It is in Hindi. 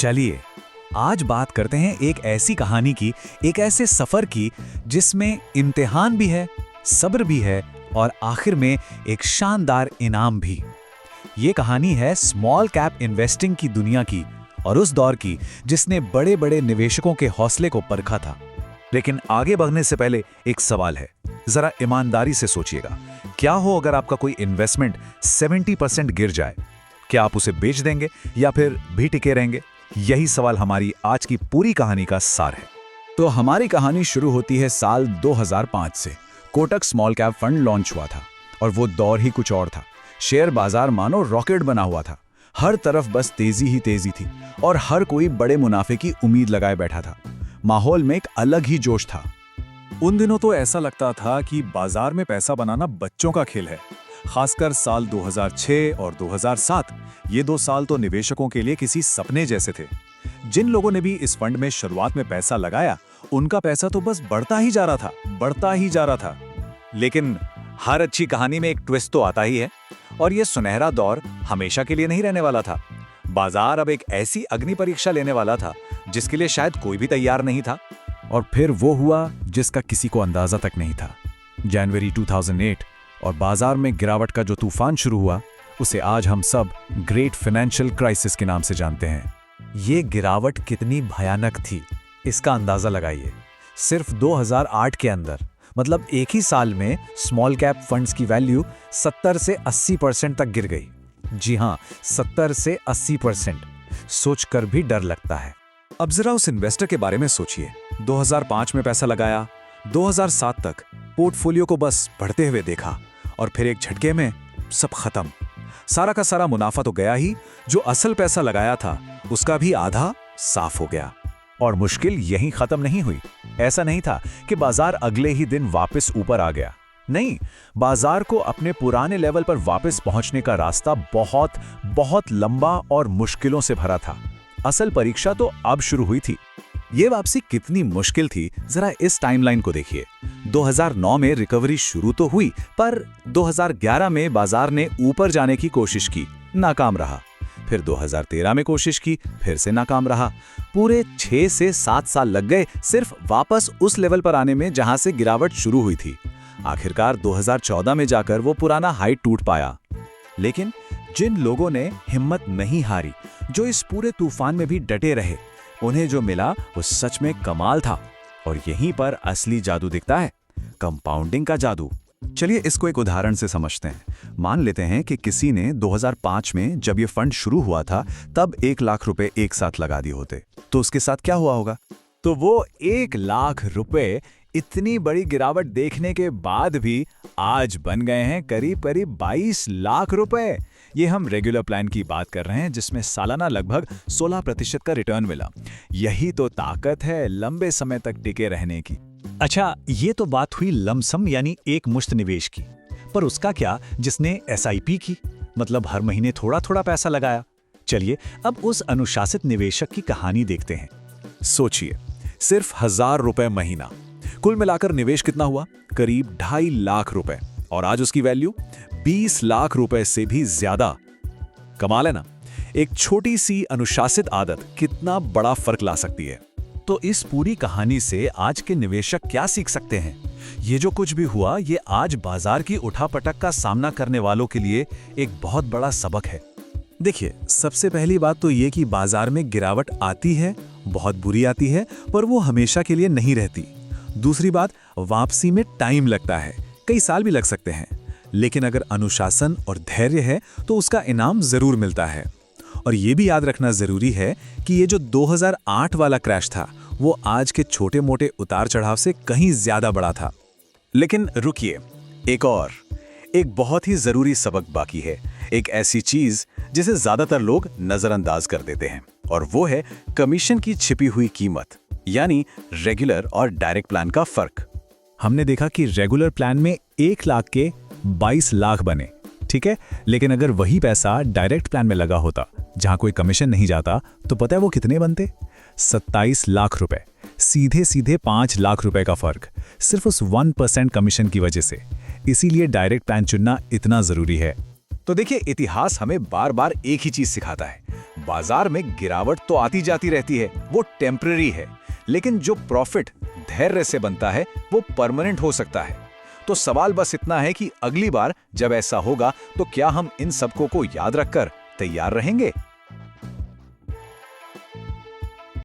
चलिए आज बात करते हैं एक ऐसी कहानी की, एक ऐसे सफर की जिसमें इम्तिहान भी है, सब्र भी है और आखिर में एक शानदार इनाम भी। ये कहानी है स्मॉल कैप इन्वेस्टिंग की दुनिया की और उस दौर की जिसने बड़े बड़े निवेशकों के हौसले को परखा था। लेकिन आगे बढ़ने से पहले एक सवाल है, जरा ईमानदारी से सोचिएगा, क्या हो अगर आपका कोई इन्वेस्टमेंट 70% गिर जाए? क्या आप उसे बेच देंगे या फिर भी टिके रहेंगे? यही सवाल हमारी आज की पूरी कहानी का सार है। तो हमारी कहानी शुरू होती है साल 2005 से। Kotak small cap fund launch हुआ था और वो दौर ही कुछ और था। शेयर बाजार मानो रॉकेट बना हुआ था। हर तरफ बस तेजी ही तेजी थी और हर कोई बड़े मुनाफे की उम्मीद लगाए बैठा था। माहौल में एक अलग ही जोश था। उन दिनों तो ऐसा लगता था कि बाजार में पैसा बनाना बच्चों का खेल है। खासकर साल 2006 और 2007, ये 2 साल तो निवेशकों के लिए किसी सपने जैसे थे। जिन लोगों ने भी इस फंड में शुरुआत में पैसा लगाया, उनका पैसा तो बस बढ़ता ही जा रहा था। लेकिन हर अच्छी कहानी में एक ट्विस्ट तो आता ही है और ये सुनहरा दौर हमेशा के लिए नहीं रहने वाला था। बाजार अब एक ऐसी अग्नि परीक्षा लेने वाला था जिसके लिए शायद कोई भी तैयार नहीं था। और फिर वो हुआ जिसका किसी को अंदाजा तक नहीं था। जनवरी 2008 और बाजार में गिरावट का जो तूफान शुरू हुआ, उसे आज हम सब ग्रेट फाइनेंशियल क्राइसिस के नाम से जानते हैं। ये गिरावट कितनी भयानक थी, इसका अंदाजा लगाइए। सिर्फ 2008 के अंदर, मतलब एक ही साल में स्मॉल कैप फंड्स की वैल्यू 70 से 80% तक गिर गई। जी हाँ, 70 से 80%। सोचकर भी डर लगता है। अब जरा उस इन्वेस्टर के बारे में सोचिए। 2005 में पैसा लगाया, 2007 तक पोर्टफोलियो को बस बढ़ते हुए देखा और फिर एक झटके में सब खत्म। सारा का सारा मुनाफा तो गया ही, जो असल पैसा लगाया था उसका भी आधा साफ हो गया। और मुश्किल यहीं खत्म नहीं हुई। ऐसा नहीं था कि बाजार अगले ही दिन वापस ऊपर आ गया। नहीं, बाजार को अपने पुराने लेवल पर वापस पहुंचने का रास्ता बहुत बहुत लंबा और मुश्किलों से भरा था। असल परीक्षा तो अब शुरू हुई थी। ये वापसी कितनी मुश्किल थी, जरा इस टाइमलाइन को देखिए। 2009 में रिकवरी शुरू तो हुई, पर 2011 में बाजार ने ऊपर जाने की कोशिश की, नाकाम रहा। फिर 2013 में कोशिश की, फिर से नाकाम रहा। पूरे 6 से 7 साल लग गए सिर्फ वापस उस लेवल पर आने में जहां से गिरावट शुरू हुई थी। आखिरकार 2014 में जाकर वो पुराना हाई टूट पाया। लेकिन जिन लोगों ने हिम्मत नहीं हारी, जो इस पूरे तूफान में भी डटे रहे, उन्हें जो मिला वो सच में कमाल था। और यहीं पर असली जादू दिखता है, कंपाउंडिंग का जादू। चलिए इसको एक उदाहरण से समझते हैं। मान लेते हैं कि किसी ने 2005 में जब ये फंड शुरू हुआ था तब 1 लाख रुपए एक साथ लगा दिए होते, तो उसके साथ क्या हुआ होगा? तो वो 1 लाख रुपए इतनी बड़ी गिरावट देखने के बाद भी आज बन गए हैं करीब करीब 22 लाख रुपए। ये हम रेगुलर प्लान की बात कर रहे हैं जिसमें सालाना लगभग 16% का रिटर्न मिला। यही तो ताकत है लंबे समय तक टिके रहने की। अच्छा, ये तो बात हुई लमसम यानी एक मुश्त निवेश की, पर उसका क्या जिसने SIP की, मतलब हर महीने थोड़ा थोड़ा पैसा लगाया? चलिए अब उस अनुशासित निवेशक की कहानी देखते हैं। सोचिए, सिर्फ 1000 रुपए महीना, कुल मिलाकर निवेश कितना हुआ? करीब 2.5 लाख रुपए। और आज उसकी वैल्यू 20 लाख रुपए से भी ज्यादा। कमाल है ना? एक छोटी सी अनुशासित आदत कितना बड़ा फर्क ला सकती है। तो इस पूरी कहानी से आज के निवेशक क्या सीख सकते हैं? ये जो कुछ भी हुआ, ये आज बाजार की उठापटक का सामना करने वालों के लिए एक बहुत बड़ा सबक है। देखिए, सबसे पहली बात तो ये कि बाजार में गिरावट आती है, बहुत बुरी आती है, पर वो हमेशा के लिए नहीं रहती। दूसरी बात, वापसी में टाइम लगता है, कई साल भी लग सकते हैं। लेकिन अगर अनुशासन और धैर्य है तो उसका इनाम जरूर मिलता है। और ये भी याद रखना जरूरी है कि ये जो 2008 वाला क्रैश था, वो आज के छोटे मोटे उतार चढ़ाव से कहीं ज्यादा बड़ा था। लेकिन रुकिए, एक बहुत ही जरूरी सबक बाकी है। एक ऐसी चीज जिसे ज्यादातर लोग नजरअंदाज कर देते हैं, और वो है कमीशन की छिपी हुई कीमत, यानी रेगुलर और डायरेक्ट प्लान का फर्क। हमने देखा कि रेगुलर प्लान में 1 लाख के 22 लाख बने, ठीक है, लेकिन अगर वही पैसा डायरेक्ट प्लान में लगा होता जहां कोई कमीशन नहीं जाता, तो पता है वो कितने बनते? 27 लाख रुपए। सीधे सीधे 5 लाख रुपए का फर्क, सिर्फ उस 1% कमीशन की वजह से। इसीलिए डायरेक्ट प्लान चुनना इतना जरूरी है। तो देखिए, इतिहास हमें बार बार एक ही चीज सिखाता है, बाजार में गिरावट तो आती जाती रहती है, वो टेम्पररी है, लेकिन जो प्रॉफिट धैर्य से बनता है वो परमानेंट हो सकता है। तो सवाल बस इतना है कि अगली बार जब ऐसा होगा तो क्या हम इन सबको को याद रखकर तैयार रहेंगे।